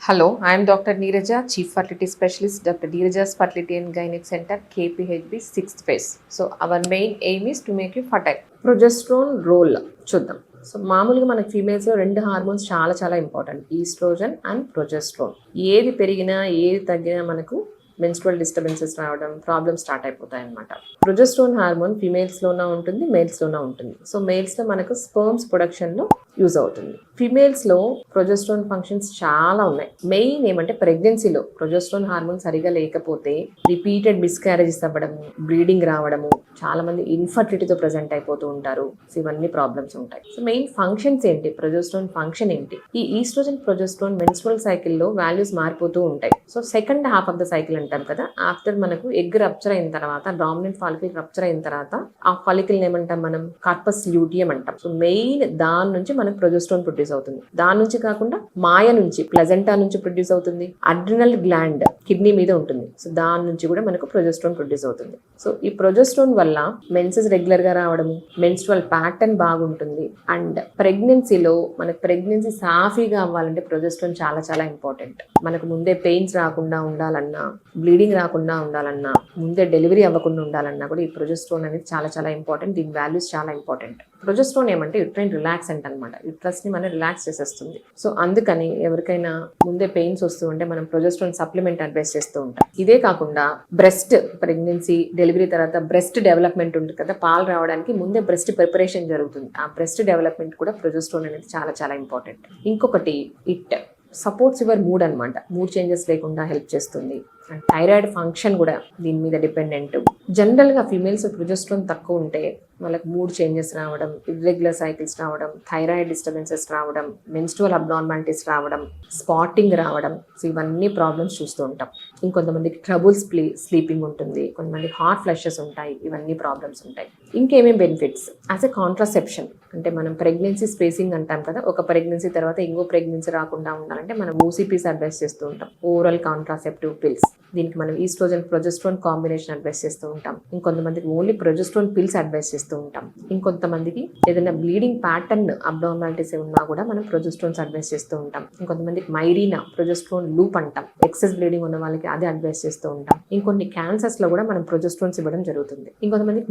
Hello, I am Dr. Neeraja, Chief Fertility Specialist, Dr. Neeraja's Fertility and Gynec Center, KPHB, 6th phase. So, our main aim is to make you fertile. Progesterone role చూద్దాం. So మామూలుగా మనకి ఫీమేల్స్లో రెండు hormones చాలా important, oestrogen and progesterone. ఏది పెరిగినా ఏది తగ్గినా మనకు మెన్స్ట్రువల్ డిస్టర్బెన్సెస్ రావడం, ప్రాబ్లమ్స్ స్టార్ట్ అయిపోతాయి అనమాట. ప్రొజెస్ట్రోన్ హార్మోన్ ఫీమేల్స్లోనే ఉంటుంది, మేల్స్లోనే ఉంటుంది. సో మేల్స్లో మనకు స్పర్మ్స్ ప్రొడక్షన్లో యూజ్ అవుతుంది. ఫీమేల్స్లో ప్రొజెస్ట్రోన్ ఫంక్షన్స్ చాలా ఉన్నాయి. మెయిన్ ఏమంటే ప్రెగ్నెన్సీలో ప్రొజెస్ట్రోన్ హార్మోన్ సరిగా లేకపోతే రిపీటెడ్ మిస్క్యారేజెస్ అవ్వడము, బ్లీడింగ్ రావడము, చాలా మంది ఇన్ఫర్టిలిటీతో ప్రజెంట్ అయిపోతూ ఉంటారు. సో ఇవన్నీ ప్రాబ్లమ్స్ ఉంటాయి. సో మెయిన్ ఫంక్షన్స్ ఏంటి, ప్రొజెస్ట్రోన్ ఫంక్షన్ ఏంటి? ఈ ఈస్ట్రోజన్ ప్రొజెస్ట్రోన్ మెన్స్ట్రువల్ సైకిల్లో వాల్యూస్ మారిపోతూ ఉంటాయి. So second half of the cycle అంటాం కదా, ఆఫ్టర్ మనకు ఎగ్ రప్చర్ అయిన తర్వాత, డామినెంట్ ఫాలికల్ రప్చర్ అయిన తర్వాత ఆ ఫాలికల్ ఏమంటాం మనం, కార్పస్ ల్యూటియం అంటాం. సో మెయిన్ దాని నుంచి మనకు ప్రొజెస్ట్రోన్ ప్రొడ్యూస్ అవుతుంది. దాని నుంచి కాకుండా మాయ నుంచి, ప్లజెంటా నుంచి ప్రొడ్యూస్ అవుతుంది. అడ్రినల్ గ్లాండ్ కిడ్నీ మీద ఉంటుంది. సో దాని నుంచి కూడా మనకు ప్రొజెస్ట్రోన్ ప్రొడ్యూస్ అవుతుంది. సో ఈ ప్రొజెస్ట్రోన్ వల్ల మెన్సెస్ రెగ్యులర్ గా రావడము, మెన్స్ట్రువల్ ప్యాటర్న్ బాగుంటుంది. అండ్ ప్రెగ్నెన్సీలో మనకు ప్రెగ్నెన్సీ సాఫీగా అవ్వాలంటే ప్రొజెస్ట్రోన్ చాలా ఇంపార్టెంట్. మనకు ముందే పెయిన్స్ రాకుండా ఉండాలన్నా, బ్లీడింగ్ రాకుండా ఉండాలన్నా, ముందే డెలివరీ అవ్వకుండా ఉండాలన్నా కూడా ఈ ప్రొజెస్ట్రోన్ అనేది చాలా ఇంపార్టెంట్. దీని వాల్యూస్ చాలా ఇంపార్టెంట్. ప్రొజెస్ట్రోన్ ఏమంటే యుట్రైన్ రిలాక్సెంట్ అనమాట. యుట్రస్ ని మనం రిలాక్స్ చేసేస్తుంది. సో అందుకని ఎవరికైనా ముందే పెయిన్స్ వస్తూ ఉంటే మనం ప్రొజెస్ట్రోన్ సప్లిమెంట్ అడ్వైస్ చేస్తూ ఉంటాం. ఇదే కాకుండా బ్రెస్ట్ ప్రెగ్నెన్సీ, డెలివరీ తర్వాత బ్రెస్ట్ డెవలప్మెంట్ ఉంటుంది కదా, పాలు రావడానికి ముందే బ్రెస్ట్ ప్రిపరేషన్ జరుగుతుంది. ఆ బ్రెస్ట్ డెవలప్మెంట్ కూడా ప్రొజెస్ట్రోన్ అనేది చాలా ఇంపార్టెంట్. ఇంకొకటి ఇట్ సపోర్ట్స్ యువర్ మూడ్ అనమాట. మూడ్ చేంజెస్ లేకుండా హెల్ప్ చేస్తుంది. అండ్ థైరాయిడ్ ఫంక్షన్ కూడా దీని మీద డిపెండెంట్. జనరల్గా ఫీమేల్స్ ప్రొజెస్ట్రోన్ తక్కువ ఉంటే వాళ్ళకి మూడ్ చేంజెస్ రావడం, ఇర్రెగ్యులర్ సైకిల్స్ రావడం, థైరాయిడ్ డిస్టర్బెన్సెస్ రావడం, మెన్స్ట్రువల్ అబ్నార్మాలిటీస్ రావడం, స్పాటింగ్ రావడం, సో ఇవన్నీ ప్రాబ్లమ్స్ చూస్తూ ఉంటాం. ఇంకొంతమందికి ట్రబుల్స్ స్లీపింగ్ ఉంటుంది, కొంతమందికి హార్ట్ ఫ్లషెస్ ఉంటాయి. ఇవన్నీ ప్రాబ్లమ్స్ ఉంటాయి. ఇంకేమేమి బెనిఫిట్స్ యాజ్ ఎ కాంట్రాసెప్షన్ అంటే మనం ప్రెగ్నెన్సీ స్పేసింగ్ అంటాం కదా, ఒక ప్రెగ్నెన్సీ తర్వాత ఇంకో ప్రెగ్నెన్సీ రాకుండా ఉండాలంటే మనం ఓసీపీస్ అడ్వైస్ చేస్తూ ఉంటాం, ఓరల్ కాంట్రాసెప్టివ్ పిల్స్. దీనికి మనం ఈస్ట్రోజన్ ప్రొజెస్ట్రోన్ కాంబినేషన్ అడ్వైస్ చేస్తూ ఉంటాం. ఇంకొంతమందికి ఓన్లీ ప్రొజెస్ట్రోన్ పిల్స్ అడ్వైస్ చేస్తూ ఉంటాం. ఇంకొంతమందికి ఏదైనా బ్లీడింగ్ ప్యాటర్న్ అబ్నార్మాలిటీస్ ఉన్నా కూడా మనం ప్రొజెస్ట్రోన్స్ అడ్వైస్ చేస్తూ ఉంటాం. ఇంకొంతమందికి మైరీనా ప్రొజెస్ట్రోన్ లూప్ అంటాం, ఎక్సెస్ బ్లీడింగ్ ఉన్న వాళ్ళకి అదే అడ్వైస్ చేస్తూ ఉంటాం. ఇంకొన్ని క్యాన్సర్స్ లో కూడా మనం ప్రొజెస్ట్రోన్స్ ఇవ్వడం జరుగుతుంది. ఇంకొంతమందికి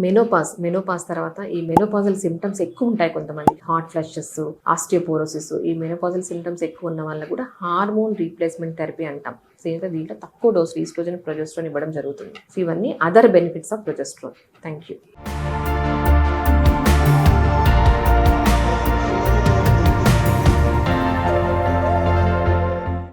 మెనోపాజ్ తర్వాత ఈ మెనోపాజల్ సిమ్టమ్స్ ఎక్కువ ఉంటాయి. కొంతమందికి హార్ట్ ఫ్లషెస్, ఆస్టియోపోరోసిస్, ఈ మెనోపాజల్ సిమ్టమ్స్ ఎక్కువ ఉన్న వాళ్ళకి కూడా హార్మోన్ రీప్లేస్మెంట్ థెరపీ అంటాం. దీంట్లో తక్కువ డోస్ ఈస్ట్రోజన్ ప్రొజెస్ట్రోన్ ఇవ్వడం జరుగుతుంది. సో ఇవన్నీ other benefits of progesterone. Thank you.